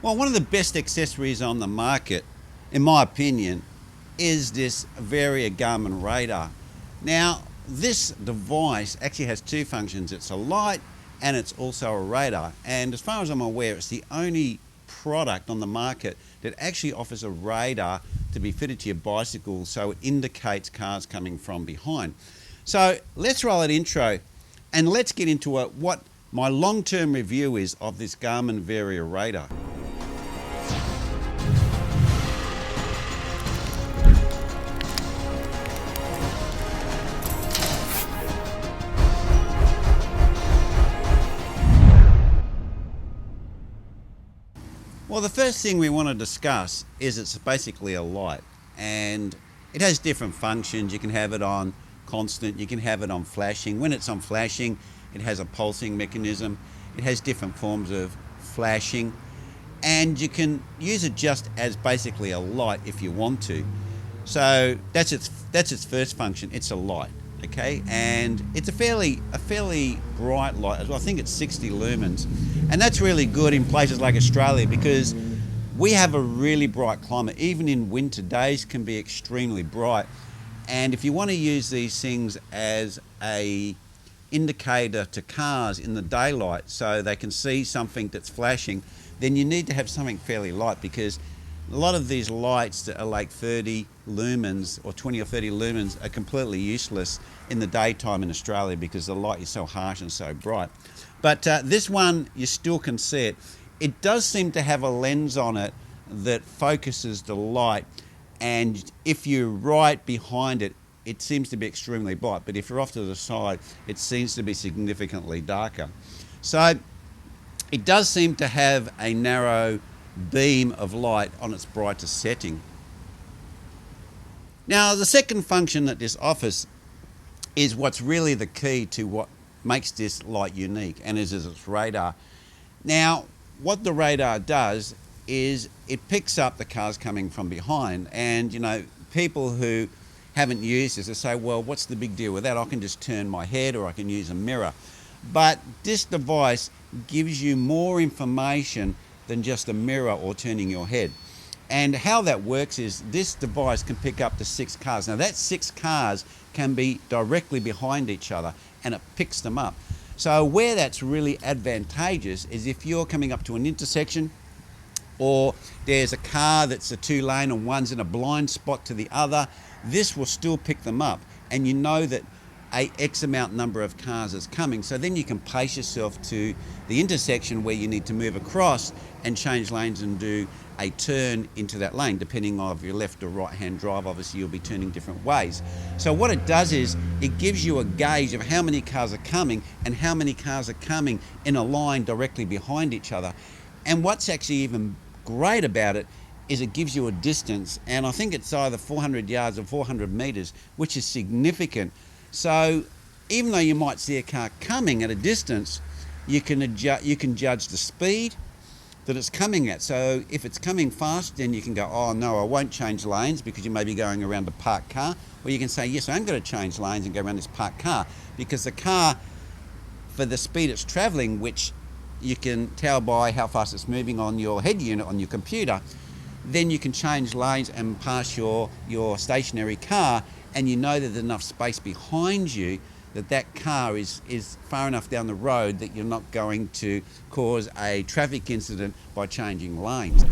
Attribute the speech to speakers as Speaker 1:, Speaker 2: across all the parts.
Speaker 1: Well, one of the best accessories on the market, in my opinion, is this Varia Garmin radar. Now, this device actually has two functions. It's a light and it's also a radar. And as far as I'm aware, it's the only product on the market that actually offers a radar to be fitted to your bicycle so it indicates cars coming from behind. So let's roll an intro and let's get into what my long-term review is of this Garmin Varia radar. Well, the first thing we want to discuss is it's basically a light, and it has different functions. You can have it on constant, you can have it on flashing. When it's on flashing, it has a pulsing mechanism. It has different forms of flashing, and you can use it just as basically a light if you want to. So that's its first function. It's a light, okay, and it's a fairly bright light as well. I think it's 60 lumens, and that's really good in places like Australia because we have a really bright climate. Even in winter, days can be extremely bright, and if you want to use these things as a indicator to cars in the daylight so they can see something that's flashing, then you need to have something fairly light, because a lot of these lights that are like 30 lumens or 20 or 30 lumens are completely useless in the daytime in Australia because the light is so harsh and so bright. But this one, you still can see it. It does seem to have a lens on it that focuses the light, and if you're right behind it, it seems to be extremely bright, but if you're off to the side, it seems to be significantly darker. So it does seem to have a narrow beam of light on its brightest setting. Now, the second function that this offers is what's really the key to what makes this light unique, and is its radar. Now, what the radar does is it picks up the cars coming from behind, and people who haven't used this, they say, well, what's the big deal with that? I can just turn my head or I can use a mirror. But this device gives you more information than just a mirror or turning your head. And how that works is this device can pick up to 6 cars. Now that 6 cars can be directly behind each other, and it picks them up. So where that's really advantageous is if you're coming up to an intersection, or there's a car that's a 2-lane and one's in a blind spot to the other, this will still pick them up, and you know that a X amount number of cars is coming. So then you can place yourself to the intersection where you need to move across and change lanes and do a turn into that lane. Depending on if you're left or right hand drive, obviously you'll be turning different ways. So what it does is it gives you a gauge of how many cars are coming and how many cars are coming in a line directly behind each other. And what's actually even great about it is it gives you a distance, and I think it's either 400 yards or 400 meters, which is significant. So even though you might see a car coming at a distance, you can judge the speed that it's coming at. So if it's coming fast, then you can go, oh no, I won't change lanes, because you may be going around a parked car. Or you can say, yes, I'm going to change lanes and go around this parked car, because the car, for the speed it's traveling, which you can tell by how fast it's moving on your head unit on your computer, then you can change lanes and pass your stationary car, and you know there's enough space behind you that car is far enough down the road that you're not going to cause a traffic incident by changing lanes.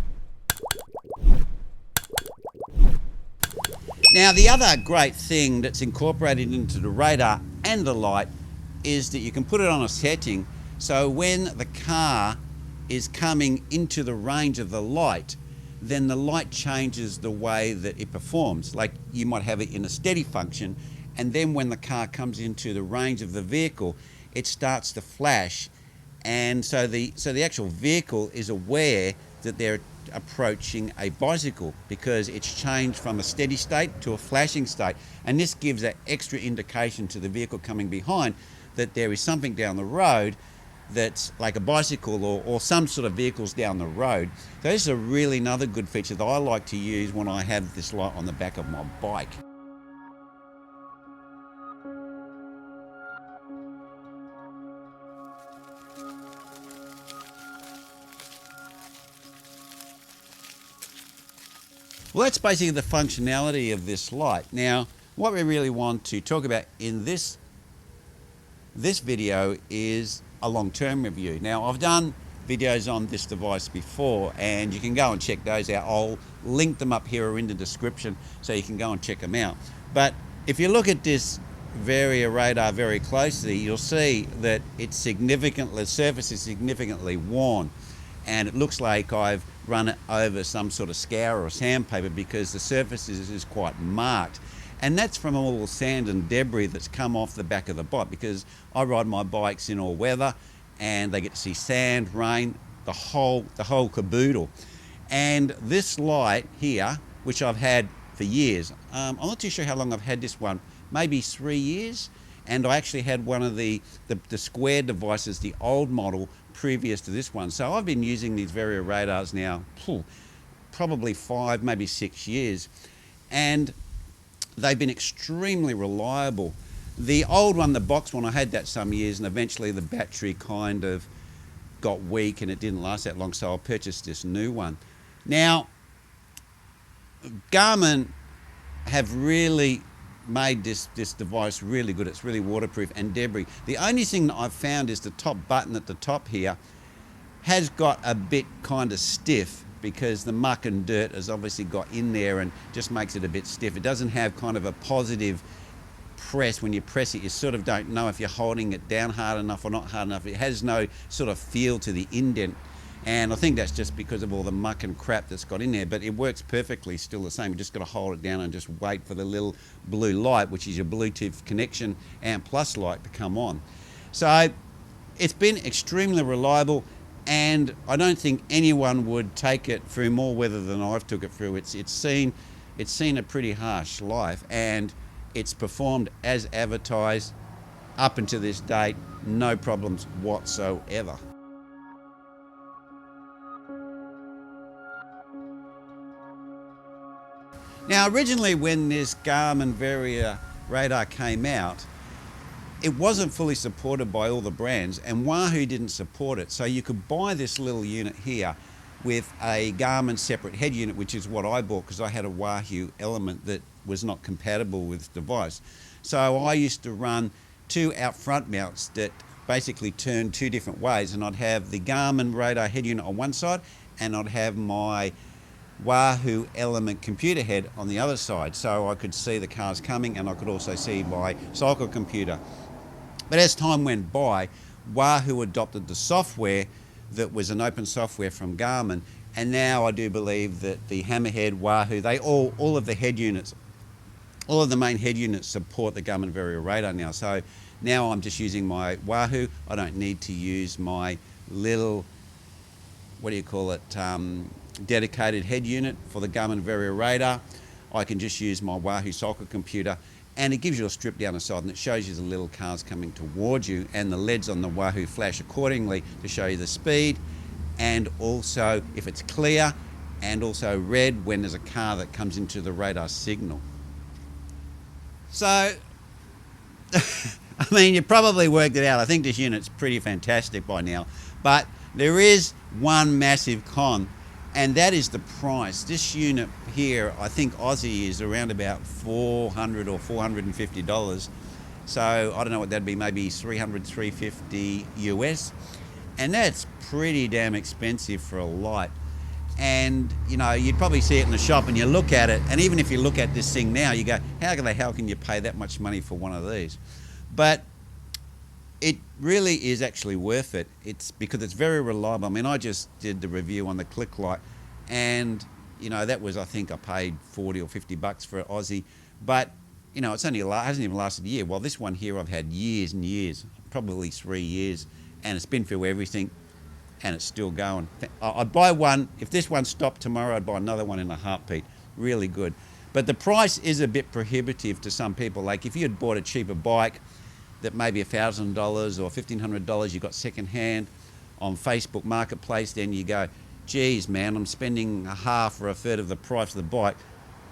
Speaker 1: Now, the other great thing that's incorporated into the radar and the light is that you can put it on a setting, so when the car is coming into the range of the light, then the light changes the way that it performs. Like, you might have it in a steady function, and then when the car comes into the range of the vehicle, it starts to flash, and so the actual vehicle is aware that they're approaching a bicycle, because it's changed from a steady state to a flashing state, and this gives that extra indication to the vehicle coming behind that there is something down the road that's like a bicycle or some sort of vehicles down the road. So this is really another good feature that I like to use when I have this light on the back of my bike. Well, that's basically the functionality of this light. Now, what we really want to talk about in this video is a long-term review. Now, I've done videos on this device before, and you can go and check those out. I'll link them up here or in the description so you can go and check them out. But if you look at this Varia radar very closely, you'll see that the surface is significantly worn, and it looks like I've run it over some sort of scour or sandpaper because the surface is quite marked. And that's from all the sand and debris that's come off the back of the bike, because I ride my bikes in all weather and they get to see sand, rain, the whole caboodle. And this light here, which I've had for years, I'm not too sure how long I've had this one, maybe 3 years. And I actually had one of the square devices, the old model, previous to this one. So I've been using these Varia radars now, probably 5, maybe 6 years. And they've been extremely reliable. The old one, the box one, I had that some years, and eventually the battery kind of got weak and it didn't last that long, so I purchased this new one. Now, Garmin have really made this device really good. It's really waterproof and debris. The only thing that I've found is the top button at the top here has got a bit kind of stiff, because the muck and dirt has obviously got in there and just makes it a bit stiff. It doesn't have kind of a positive press. When you press it, you sort of don't know if you're holding it down hard enough or not hard enough. It has no sort of feel to the indent, and I think that's just because of all the muck and crap that's got in there, but it works perfectly still the same. You just got to hold it down and just wait for the little blue light, which is your Bluetooth connection and plus light, to come on. So it's been extremely reliable, and I don't think anyone would take it through more weather than I've took it through. It's seen a pretty harsh life, and it's performed as advertised up until this date, no problems whatsoever. Now, originally when this Garmin Varia radar came out, it wasn't fully supported by all the brands, and Wahoo didn't support it. So you could buy this little unit here with a Garmin separate head unit, which is what I bought because I had a Wahoo element that was not compatible with this device. So I used to run 2 out front mounts that basically turned 2 different ways, and I'd have the Garmin radar head unit on one side, and I'd have my Wahoo element computer head on the other side, so I could see the cars coming and I could also see my cycle computer. But as time went by, Wahoo adopted the software that was an open software from Garmin, and now I do believe that the Hammerhead, Wahoo, they all of the head units, all of the main head units support the Garmin Varia radar now. So now I'm just using my Wahoo. I don't need to use my little, what do you call it, dedicated head unit for the Garmin Varia radar. I can just use my Wahoo cycle computer, and it gives you a strip down the side and it shows you the little cars coming towards you, and the LEDs on the Wahoo flash accordingly to show you the speed, and also if it's clear, and also red when there's a car that comes into the radar signal. So, I mean, you probably worked it out. I think this unit's pretty fantastic by now, but there is one massive con, and that is the price. This unit here, I think Aussie, is around about $400 or $450. So I don't know what that'd be, maybe $300, $350 US. And that's pretty damn expensive for a light. And you know, you'd probably see it in the shop and you look at it, and even if you look at this thing now, you go, how the hell can you pay that much money for one of these? But it really is actually worth it. It's because it's very reliable. I mean, I just did the review on the Click Light, and you know, that was, I think I paid 40 or 50 bucks for Aussie, but you know, it's only hasn't even lasted a year. Well, this one here I've had years and years, probably 3 years, and it's been through everything, and it's still going. I'd buy one, if this one stopped tomorrow, I'd buy another one in a heartbeat. Really good. But the price is a bit prohibitive to some people. Like if you had bought a cheaper bike that maybe $1,000 or $1,500 you got second hand on Facebook Marketplace, then you go, geez man, I'm spending a half or a third of the price of the bike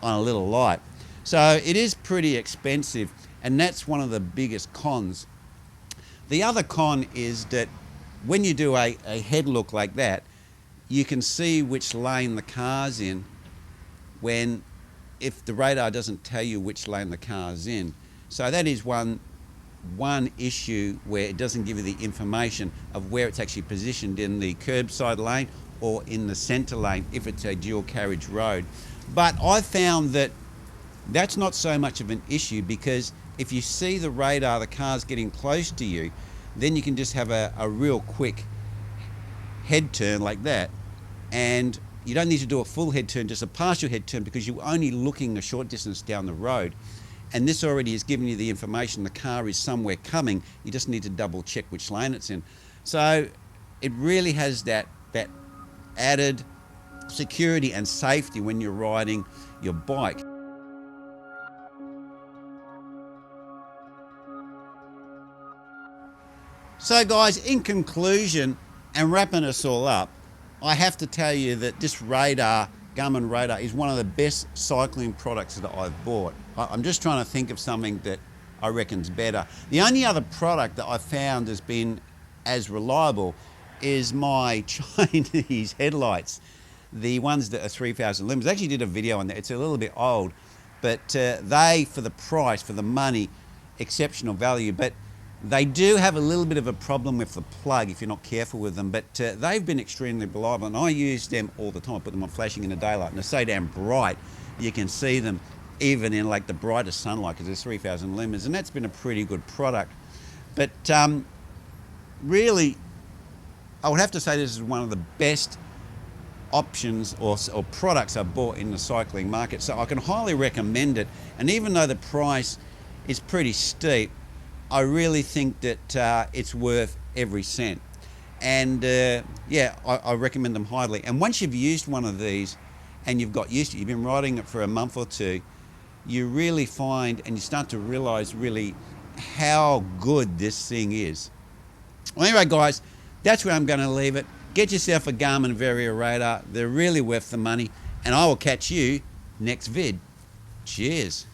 Speaker 1: on a little light. So it is pretty expensive, and that's one of the biggest cons. The other con is that when you do a head look like that, you can see which lane the car's in when if the radar doesn't tell you which lane the car's in. So that is one issue where it doesn't give you the information of where it's actually positioned in the curbside lane or in the centre lane if it's a dual carriage road. But I found that that's not so much of an issue, because if you see the radar, the car's getting close to you, then you can just have a real quick head turn like that, and you don't need to do a full head turn, just a partial head turn, because you're only looking a short distance down the road, and this already is giving you the information the car is somewhere coming. You just need to double check which lane it's in. So it really has that added security and safety when you're riding your bike. So guys, in conclusion, and wrapping us all up, I have to tell you that this radar, Garmin radar, is one of the best cycling products that I've bought. I'm just trying to think of something that I reckon's better. The only other product that I've found has been as reliable is my Chinese headlights, the ones that are 3,000 lumens. I actually did a video on that. It's a little bit old, but they, for the price, for the money, exceptional value. But they do have a little bit of a problem with the plug if you're not careful with them, but they've been extremely reliable, and I use them all the time. I put them on flashing in the daylight, and they're so damn bright you can see them even in like the brightest sunlight, because there's 3,000 lumens, and that's been a pretty good product. But really, I would have to say this is one of the best options or products I've bought in the cycling market, so I can highly recommend it. And even though the price is pretty steep, I really think that it's worth every cent. And yeah, I recommend them highly. And once you've used one of these and you've got used to it, you've been riding it for a month or two, you really find and you start to realize really how good this thing is. Well, anyway guys, that's where I'm going to leave it. Get yourself a Garmin Varia radar. They're really worth the money, and I will catch you next vid. Cheers.